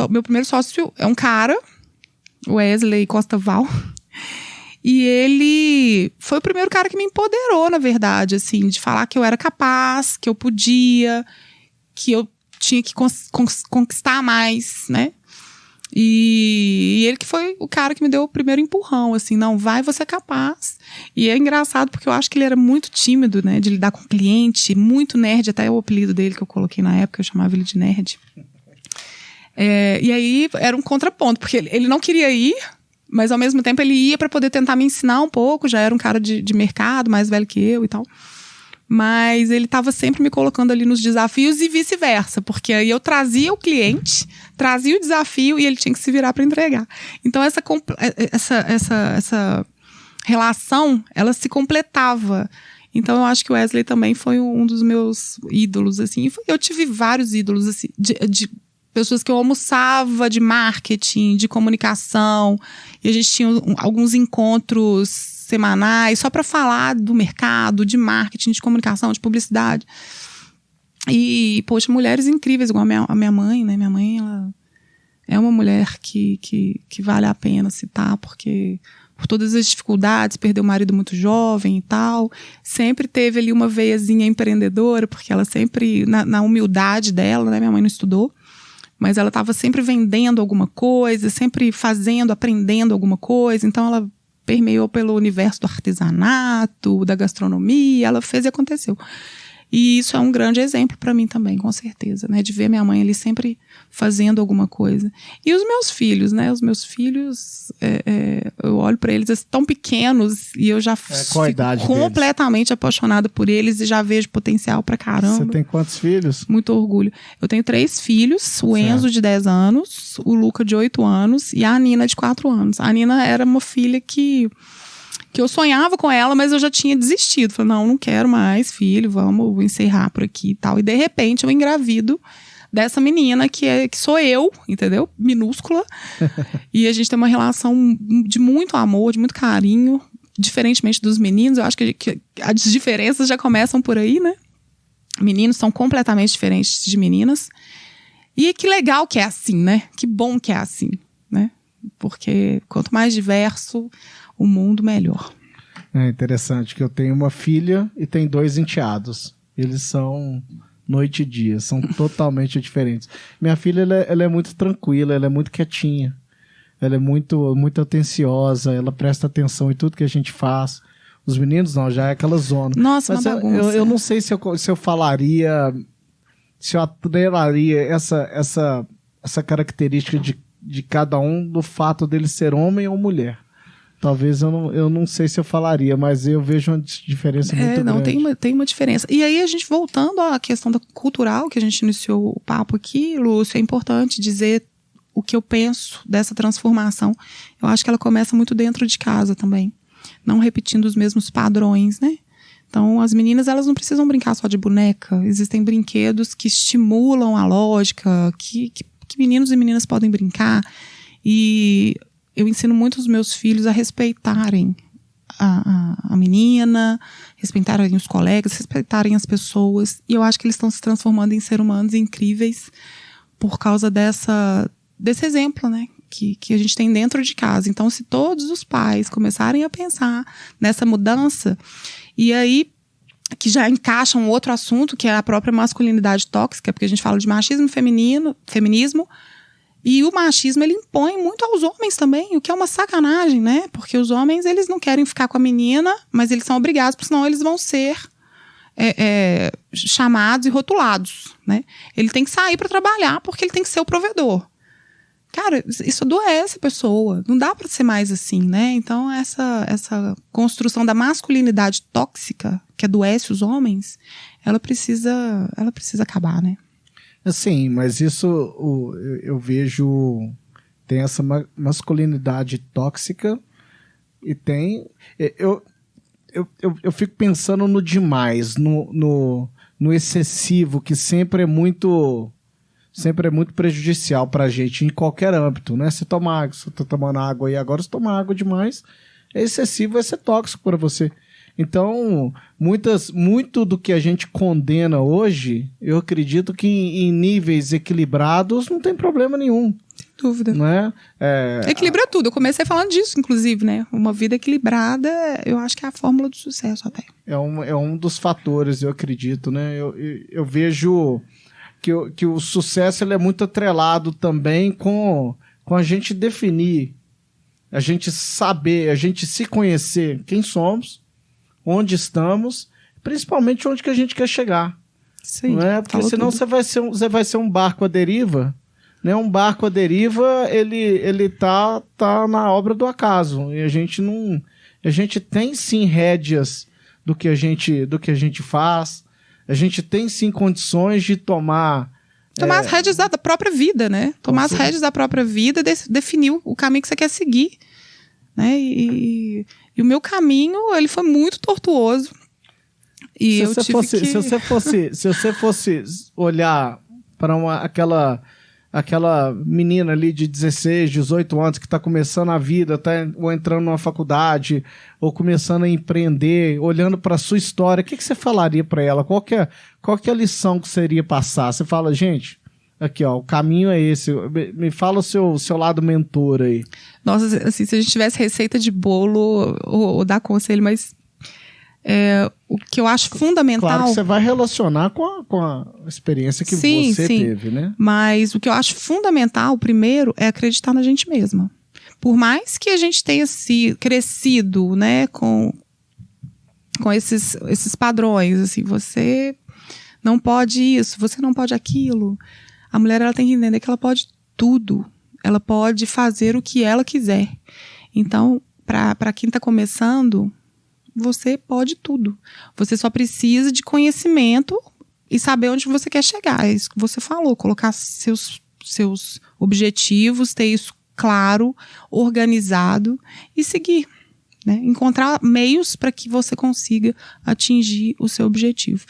Meu primeiro sócio é um cara, Wesley Costa Val. E ele foi o primeiro cara que me empoderou, na verdade, assim, de falar que eu era capaz, que eu podia, que eu tinha que conquistar mais, né? E ele que foi o cara que me deu o primeiro empurrão, assim, não, vai, você é capaz. E é engraçado porque eu acho que ele era muito tímido, né, de lidar com o cliente, muito nerd, até o apelido dele que eu coloquei na época, eu chamava ele de nerd. E aí era um contraponto, porque ele não queria ir, mas ao mesmo tempo ele ia para poder tentar me ensinar um pouco, já era um cara de mercado, mais velho que eu e tal. Mas ele estava sempre me colocando ali nos desafios e vice-versa, porque aí eu trazia o cliente, trazia o desafio e ele tinha que se virar para entregar. Então essa relação, ela se completava. Então eu acho que o Wesley também foi um dos meus ídolos, assim. Eu tive vários ídolos, assim, de pessoas que eu almoçava de marketing, de comunicação, e a gente tinha alguns encontros semanais, só para falar do mercado, de marketing, de comunicação, de publicidade. E, poxa, mulheres incríveis, igual a minha mãe, né? Minha mãe, ela é uma mulher que vale a pena citar, porque por todas as dificuldades, perdeu o marido muito jovem e tal, sempre teve ali uma veiazinha empreendedora, porque ela sempre, na humildade dela, né? Minha mãe não estudou, mas ela estava sempre vendendo alguma coisa, sempre fazendo, aprendendo alguma coisa, então ela permeou pelo universo do artesanato, da gastronomia, ela fez e aconteceu. E isso é um grande exemplo para mim também, com certeza, né? De ver minha mãe ali sempre fazendo alguma coisa. E os meus filhos, né? Os meus filhos, eu olho para eles tão pequenos e eu já fico completamente apaixonada por eles e já vejo potencial pra caramba. Você tem quantos filhos? Muito orgulho. Eu tenho 3 filhos, o Enzo de 10 anos, o Luca de 8 anos e a Nina de 4 anos. A Nina era uma filha que que eu sonhava com ela, mas eu já tinha desistido. Falei, não quero mais, filho, vamos encerrar por aqui e tal. E de repente eu engravido dessa menina que sou eu, entendeu? Minúscula. E a gente tem uma relação de muito amor, de muito carinho, diferentemente dos meninos. Eu acho que as diferenças já começam por aí, né? Meninos são completamente diferentes de meninas. E que legal que é assim, né? Que bom que é assim, né? Porque quanto mais diverso o mundo, melhor. É interessante que eu tenho uma filha e tenho 2 enteados. Eles são noite e dia, são totalmente diferentes. Minha filha, ela é muito tranquila, ela é muito quietinha. Ela é muito, muito atenciosa, ela presta atenção em tudo que a gente faz. Os meninos não, já é aquela zona. Nossa, mas uma bagunça. eu não sei se eu falaria, se eu atrelaria essa característica de cada um do fato dele ser homem ou mulher. Talvez eu não sei se eu falaria, mas eu vejo uma diferença muito grande. Tem uma diferença. E aí, a gente voltando à questão cultural, que a gente iniciou o papo aqui, Lúcio, é importante dizer o que eu penso dessa transformação. Eu acho que ela começa muito dentro de casa também. Não repetindo os mesmos padrões, né? Então, as meninas, elas não precisam brincar só de boneca. Existem brinquedos que estimulam a lógica, que meninos e meninas podem brincar. E eu ensino muito os meus filhos a respeitarem a menina, respeitarem os colegas, respeitarem as pessoas. E eu acho que eles estão se transformando em seres humanos incríveis por causa desse exemplo, né? Que a gente tem dentro de casa. Então, se todos os pais começarem a pensar nessa mudança, e aí que já encaixa um outro assunto, que é a própria masculinidade tóxica, porque a gente fala de machismo e feminismo, e o machismo, ele impõe muito aos homens também, o que é uma sacanagem, né? Porque os homens, eles não querem ficar com a menina, mas eles são obrigados, porque senão eles vão ser chamados e rotulados, né? Ele tem que sair para trabalhar, porque ele tem que ser o provedor. Cara, isso adoece a pessoa. Não dá para ser mais assim, né? Então, essa construção da masculinidade tóxica, que adoece os homens, ela precisa acabar, né? Assim, mas isso eu vejo, tem essa masculinidade tóxica e tem, eu fico pensando no demais, no excessivo, que sempre é muito prejudicial pra gente em qualquer âmbito, né? Você toma água, você tá tomando água e agora você toma água demais, é excessivo, vai ser tóxico para você. Então, muito do que a gente condena hoje, eu acredito que em níveis equilibrados não tem problema nenhum. Sem dúvida. Não é? Equilibra tudo. Eu comecei falando disso, inclusive, né? Uma vida equilibrada, eu acho que é a fórmula do sucesso até. É um dos fatores, eu acredito, né? Eu vejo que o sucesso ele é muito atrelado também com a gente definir, a gente saber, a gente se conhecer quem somos, onde estamos, principalmente onde que a gente quer chegar. Sim, não é? Porque senão você vai ser um barco à deriva, né? Um barco à deriva, ele tá na obra do acaso, e a gente tem sim rédeas do que a gente faz, a gente tem sim condições de tomar as rédeas da própria vida, né? Tomar as rédeas da própria vida, definir o caminho que você quer seguir, né? E o meu caminho, ele foi muito tortuoso. E se você fosse olhar para aquela menina ali de 16, 18 anos que está começando a vida, ou entrando numa faculdade, ou começando a empreender, olhando para a sua história, o que você falaria para ela? Qual que é a lição que você iria passar? Você fala, gente, aqui, ó, o caminho é esse. Me fala o seu lado mentor aí. Nossa, assim, se a gente tivesse receita de bolo ou dar conselho, mas o que eu acho fundamental... Claro que você vai relacionar com a experiência que você teve, né? Mas o que eu acho fundamental, primeiro, é acreditar na gente mesma. Por mais que a gente tenha crescido, né, com esses padrões, assim, você não pode isso, você não pode aquilo. A mulher, ela tem que entender que ela pode tudo. Ela pode fazer o que ela quiser. Então, para quem está começando, você pode tudo. Você só precisa de conhecimento e saber onde você quer chegar. É isso que você falou, colocar seus objetivos, ter isso claro, organizado e seguir, né? Encontrar meios para que você consiga atingir o seu objetivo.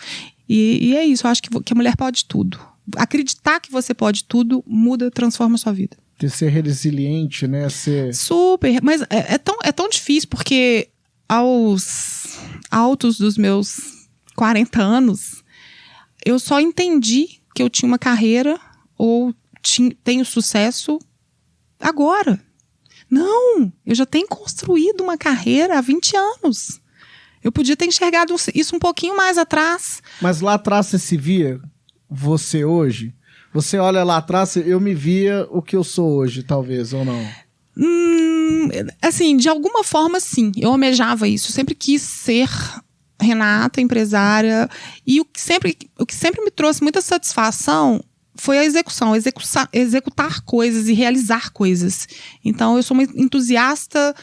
E é isso, eu acho que a mulher pode tudo. Acreditar que você pode tudo muda, transforma a sua vida. De ser resiliente, né? Super, mas é tão difícil, porque aos altos dos meus 40 anos, eu só entendi que eu tinha uma carreira ou tenho sucesso agora. Não, eu já tenho construído uma carreira há 20 anos. Eu podia ter enxergado isso um pouquinho mais atrás. Mas lá atrás você se via você hoje? Você olha lá atrás, eu me via o que eu sou hoje, talvez, ou não? Assim, de alguma forma, sim. Eu almejava isso. Eu sempre quis ser Renata, empresária. E o que sempre me trouxe muita satisfação foi a execução. Executar coisas e realizar coisas. Então, eu sou uma entusiasta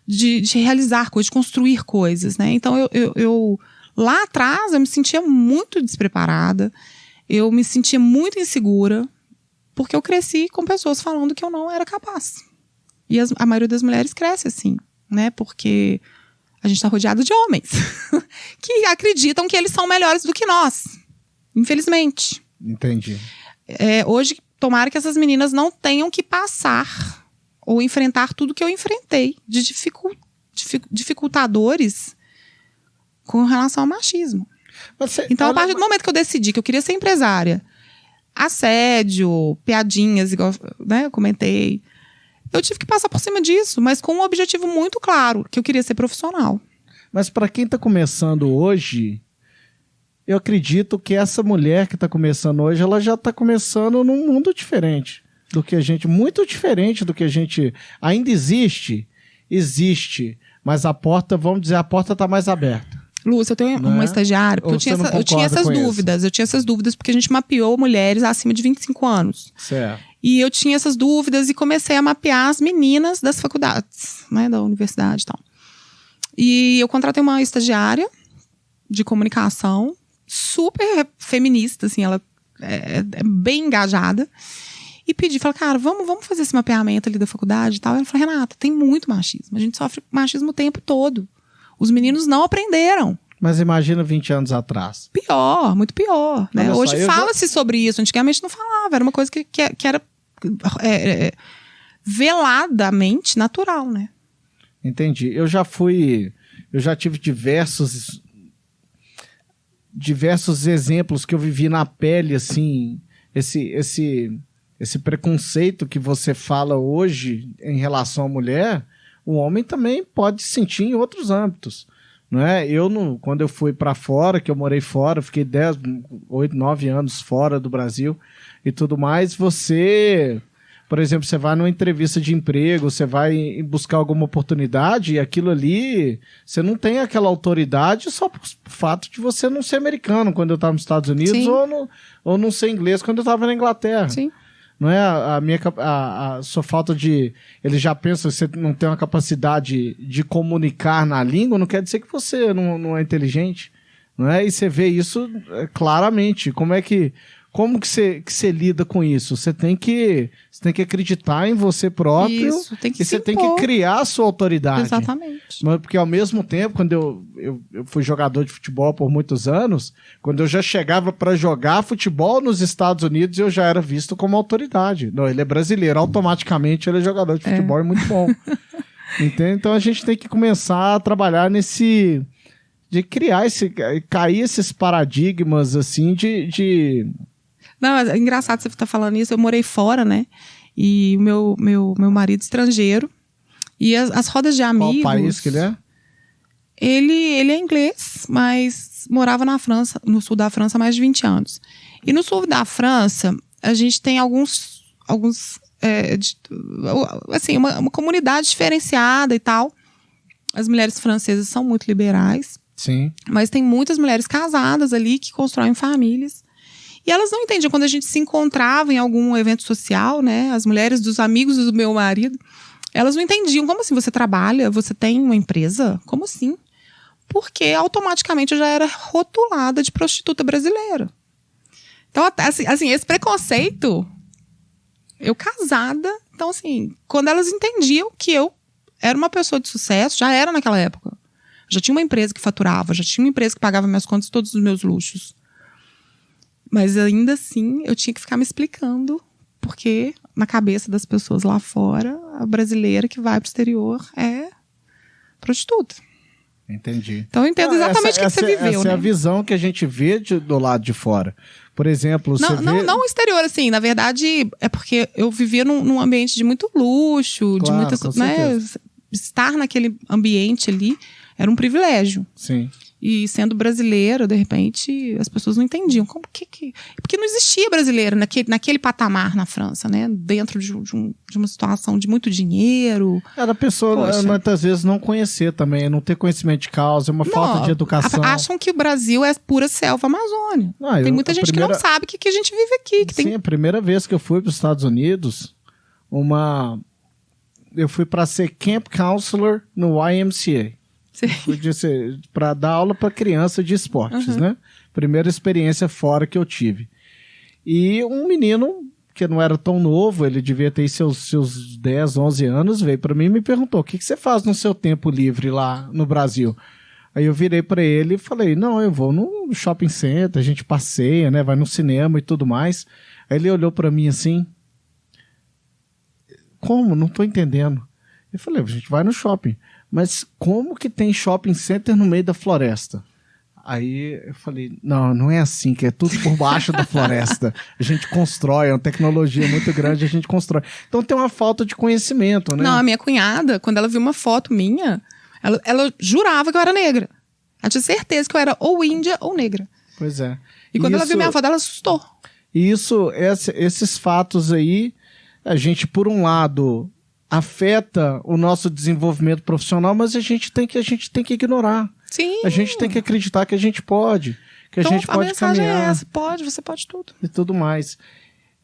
de realizar coisas, de construir coisas, né? Então, eu lá atrás, eu me sentia muito despreparada. Eu me sentia muito insegura, porque eu cresci com pessoas falando que eu não era capaz. E a maioria das mulheres cresce assim, né? Porque a gente está rodeado de homens que acreditam que eles são melhores do que nós. Infelizmente. Entendi. Hoje, tomara que essas meninas não tenham que passar ou enfrentar tudo que eu enfrentei de dificultadores com relação ao machismo. Então, a partir do momento que eu decidi que eu queria ser empresária, assédio, piadinhas, igual, né, eu comentei, eu tive que passar por cima disso, mas com um objetivo muito claro, que eu queria ser profissional. Mas para quem está começando hoje, eu acredito que essa mulher que está começando hoje, ela já está começando num mundo diferente do que a gente, muito diferente do que a gente ainda existe, mas a porta, vamos dizer, a porta está mais aberta. Lúcia, eu tenho uma estagiária, porque eu tinha essas dúvidas. Eu tinha essas dúvidas porque a gente mapeou mulheres acima de 25 anos. Certo. E eu tinha essas dúvidas e comecei a mapear as meninas das faculdades, né, da universidade e tal. E eu contratei uma estagiária de comunicação, super feminista, assim, ela é bem engajada. E falei, cara, vamos fazer esse mapeamento ali da faculdade e tal. Ela falou, Renata, tem muito machismo. A gente sofre machismo o tempo todo. Os meninos não aprenderam. Mas imagina 20 anos atrás. Pior, muito pior. Né? Hoje fala-se sobre isso. Antigamente não falava. Era uma coisa que era veladamente natural, né? Entendi. Eu já tive diversos exemplos que eu vivi na pele, assim, esse preconceito que você fala hoje em relação à mulher, o homem também pode sentir em outros âmbitos, não é? Quando eu fui para fora, que eu morei fora, fiquei 8, 9 anos fora do Brasil e tudo mais, por exemplo, você vai numa entrevista de emprego, você vai buscar alguma oportunidade e aquilo ali, você não tem aquela autoridade só por fato de você não ser americano quando eu estava nos Estados Unidos ou não ser inglês quando eu estava na Inglaterra. Sim. Não é a sua falta de... Eles já pensam que você não tem uma capacidade de comunicar na língua, não quer dizer que você não é inteligente. Não é? E você vê isso claramente. Como que você lida com isso? Você tem que acreditar em você próprio. Isso, tem que e você tem que criar a sua autoridade. Exatamente. Porque ao mesmo tempo, quando eu fui jogador de futebol por muitos anos, quando eu já chegava para jogar futebol nos Estados Unidos, eu já era visto como autoridade. Não, ele é brasileiro, automaticamente ele é jogador de futebol, é muito bom. Entende? Então a gente tem que começar a trabalhar de criar cair esses paradigmas assim de... Não, é engraçado você estar falando isso. Eu morei fora, né? E o meu marido estrangeiro. E as rodas de amigos... Qual país que ele é? Ele é inglês, mas morava na França, no sul da França há mais de 20 anos. E no sul da França, a gente tem alguns assim, uma comunidade diferenciada e tal. As mulheres francesas são muito liberais. Sim. Mas tem muitas mulheres casadas ali que constroem famílias. E elas não entendiam quando a gente se encontrava em algum evento social, né? As mulheres dos amigos do meu marido, elas não entendiam. Como assim você trabalha? Você tem uma empresa? Como assim? Porque automaticamente eu já era rotulada de prostituta brasileira. Então, assim, esse preconceito, eu casada, então assim, quando elas entendiam que eu era uma pessoa de sucesso, já era naquela época. Já tinha uma empresa que faturava, já tinha uma empresa que pagava minhas contas e todos os meus luxos. Mas ainda assim, eu tinha que ficar me explicando, porque na cabeça das pessoas lá fora, a brasileira que vai pro exterior é prostituta. Entendi. Então eu entendo exatamente o que você viveu, essa né? é a visão que a gente vê do lado de fora. Por exemplo, não o exterior, assim. Na verdade, é porque eu vivia num ambiente de muito luxo, de muitas... Né, estar naquele ambiente ali era um privilégio. Sim. E sendo brasileira, de repente, as pessoas não entendiam. Porque não existia brasileiro naquele patamar na França, né? Dentro de uma situação de muito dinheiro. Era a pessoa, muitas vezes, não conhecer também, não ter conhecimento de causa, é uma falta de educação. Acham que o Brasil é pura selva amazônia. Tem muita gente que não sabe que a gente vive aqui. Sim, a primeira vez que eu fui para os Estados Unidos, eu fui para ser camp counselor no YMCA. Para dar aula para criança de esportes, né? Primeira experiência fora que eu tive. E um menino que não era tão novo, ele devia ter seus 10, 11 anos, veio para mim e me perguntou: o que você faz no seu tempo livre lá no Brasil? Aí eu virei para ele e falei: não, eu vou no shopping center, a gente passeia, né? Vai no cinema e tudo mais. Aí ele olhou para mim assim: como? Não tô entendendo. Eu falei: a gente vai no shopping. Mas como que tem shopping center no meio da floresta? Aí eu falei: não é assim, que é tudo por baixo da floresta. A gente constrói, é uma tecnologia muito grande, a gente constrói. Então tem uma falta de conhecimento, né? Não, a minha cunhada, quando ela viu uma foto minha, ela jurava que eu era negra. Ela tinha certeza que eu era ou índia ou negra. Pois é. E quando ela viu minha foto, ela assustou. Esses fatos aí, a gente, por um lado, afeta o nosso desenvolvimento profissional, mas a gente tem que ignorar. Sim. A gente tem que acreditar que a gente pode, que então, a gente pode caminhar. É essa, você pode tudo. E tudo mais.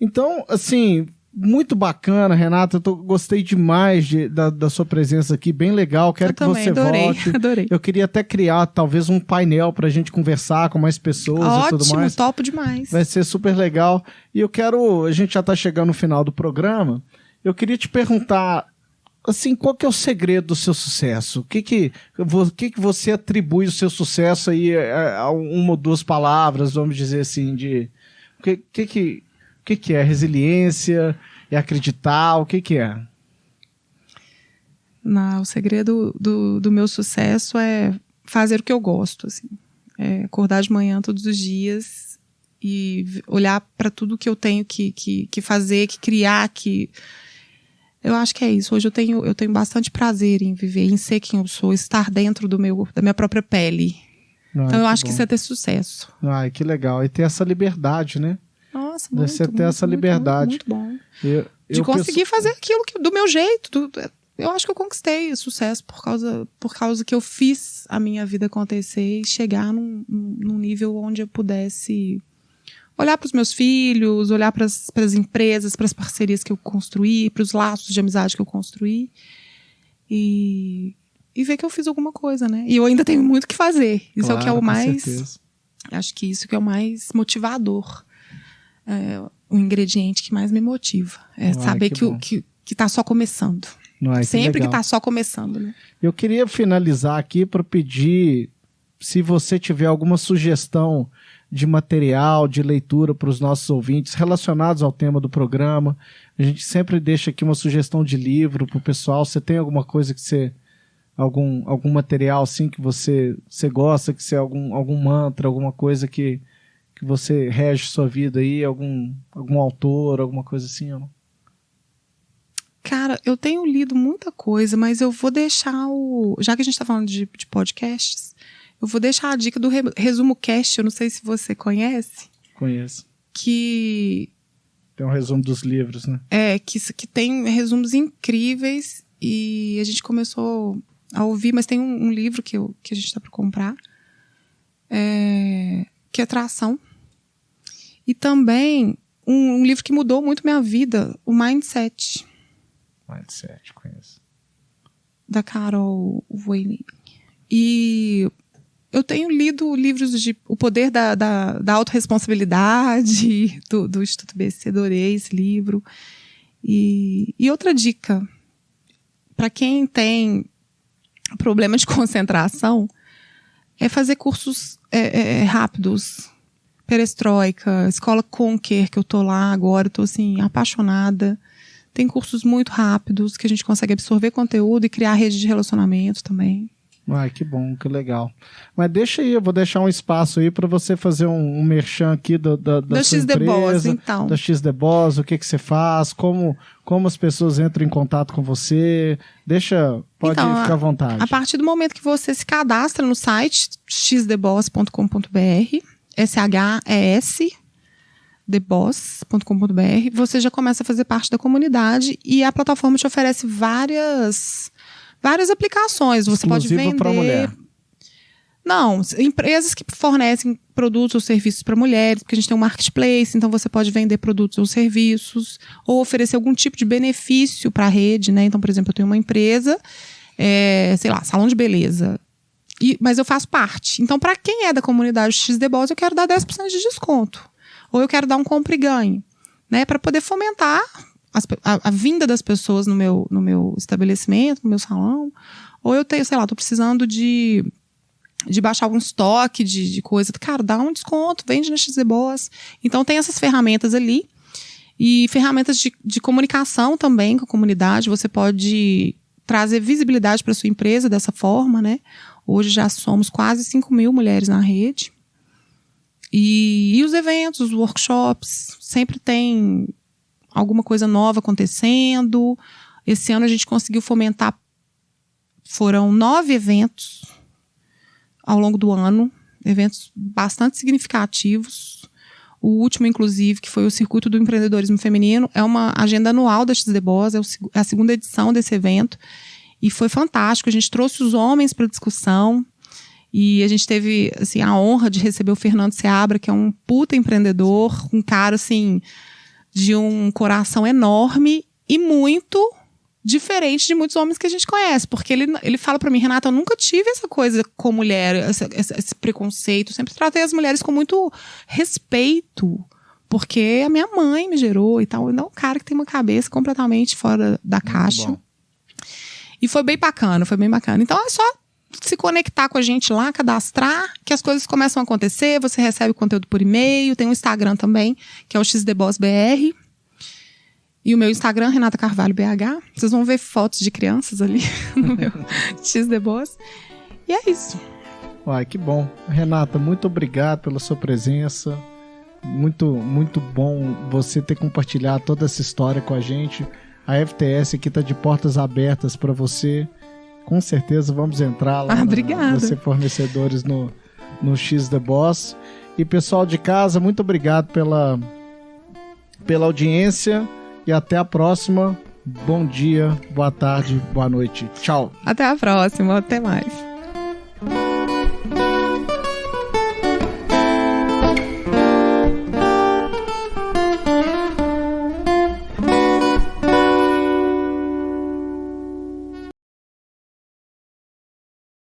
Então, assim, muito bacana, Renata. Gostei demais da sua presença aqui, bem legal. Quero que você volte. Adorei. Eu queria até criar, talvez, um painel pra gente conversar com mais pessoas e tudo mais. Ótimo, topo demais. Vai ser super legal. E a gente já tá chegando no final do programa. Eu queria te perguntar, assim, qual que é o segredo do seu sucesso? O que você atribui o seu sucesso aí a uma ou duas palavras, vamos dizer assim, de... O que é? Resiliência? É acreditar? O que é? Não, o segredo do meu sucesso é fazer o que eu gosto, assim. É acordar de manhã todos os dias e olhar para tudo que eu tenho que fazer, que criar, que... Eu acho que é isso. Hoje eu tenho bastante prazer em viver, em ser quem eu sou, estar dentro da minha própria pele. Então eu acho que isso é ter sucesso. Ai, que legal. E ter essa liberdade, né? Nossa, você ter essa liberdade. Muito bom. De conseguir fazer aquilo do meu jeito. Eu acho que eu conquistei sucesso por causa que eu fiz a minha vida acontecer e chegar num nível onde eu pudesse olhar para os meus filhos, olhar para as empresas, para as parcerias que eu construí, para os laços de amizade que eu construí e ver que eu fiz alguma coisa, né? E eu ainda tenho muito o que fazer. Isso é o que é o mais... Certeza. Acho que isso que é o mais motivador. É o ingrediente que mais me motiva. É saber que tá só começando. Sempre que tá só começando, né? Eu queria finalizar aqui para pedir, se você tiver alguma sugestão de material, de leitura para os nossos ouvintes relacionados ao tema do programa. A gente sempre deixa aqui uma sugestão de livro para o pessoal. Você tem alguma coisa que você... Algum material assim que você gosta, que você algum mantra, alguma coisa que você rege sua vida aí, algum autor, alguma coisa assim, ou não? Cara, eu tenho lido muita coisa, mas eu vou deixar já que a gente tá falando de podcasts, eu vou deixar a dica do Resumo Cast, eu não sei se você conhece. Conheço. Que... Tem um resumo dos livros, né? Que tem resumos incríveis e a gente começou a ouvir, mas tem um livro que a gente tá para comprar, que é Tração. E também um livro que mudou muito minha vida, o Mindset. Mindset, conheço. Da Carol Voining. E eu tenho lido livros de O Poder da Autorresponsabilidade, do Instituto BC, adorei esse livro. E outra dica para quem tem problema de concentração, é fazer cursos rápidos. Perestroika, Escola Conquer, que eu tô lá agora, eu tô assim, apaixonada. Tem cursos muito rápidos que a gente consegue absorver conteúdo e criar rede de relacionamento também. Ai, que bom, que legal. Mas deixa aí, eu vou deixar um espaço aí para você fazer um merchan aqui da sua XD empresa, Boss, então. Da XD Boss, o que você faz, como as pessoas entram em contato com você. Pode ficar à vontade. A partir do momento que você se cadastra no site xdboss.com.br, SHES, theboss.com.br, você já começa a fazer parte da comunidade e a plataforma te oferece várias aplicações. Você pode vender para mulher. Não, empresas que fornecem produtos ou serviços para mulheres, porque a gente tem um marketplace, então você pode vender produtos ou serviços, ou oferecer algum tipo de benefício para a rede, né? Então, por exemplo, eu tenho uma empresa, sei lá, salão de beleza, mas eu faço parte. Então, para quem é da comunidade XD Boss, eu quero dar 10% de desconto. Ou eu quero dar um compra e ganhe, né? Para poder fomentar a vinda das pessoas no meu estabelecimento, no meu salão. Ou eu tenho, sei lá, tô precisando de baixar algum estoque de coisa. Cara, dá um desconto, vende na XD Boss. Então, tem essas ferramentas ali. E ferramentas de comunicação também com a comunidade. Você pode trazer visibilidade para sua empresa dessa forma, né? Hoje já somos quase 5.000 mulheres na rede. E os eventos, os workshops, sempre tem alguma coisa nova acontecendo. Esse ano a gente conseguiu fomentar, foram 9 eventos ao longo do ano, eventos bastante significativos. O último, inclusive, que foi o Circuito do Empreendedorismo Feminino, é uma agenda anual da XD Boss, é a segunda edição desse evento. E foi fantástico, a gente trouxe os homens para discussão e a gente teve assim, a honra de receber o Fernando Seabra, que é um puta empreendedor, um cara assim, de um coração enorme e muito diferente de muitos homens que a gente conhece, porque ele fala para mim, Renata, eu nunca tive essa coisa com mulher, esse preconceito, eu sempre tratei as mulheres com muito respeito, porque a minha mãe me gerou e tal, não, um cara que tem uma cabeça completamente fora da caixa. E foi bem bacana, Então é só se conectar com a gente lá, cadastrar, que as coisas começam a acontecer, você recebe conteúdo por e-mail, tem um Instagram também, que é o XDBossBR. E o meu Instagram, Renata Carvalho BH. Vocês vão ver fotos de crianças ali no meu XD Boss. E é isso. Uai, que bom. Renata, muito obrigado pela sua presença. Muito, muito bom você ter compartilhado toda essa história com a gente. A FTS aqui está de portas abertas para você. Com certeza vamos entrar lá. Obrigada. Ser fornecedores no XD Boss. E pessoal de casa, muito obrigado pela audiência. E até a próxima. Bom dia, boa tarde, boa noite. Tchau. Até a próxima, até mais.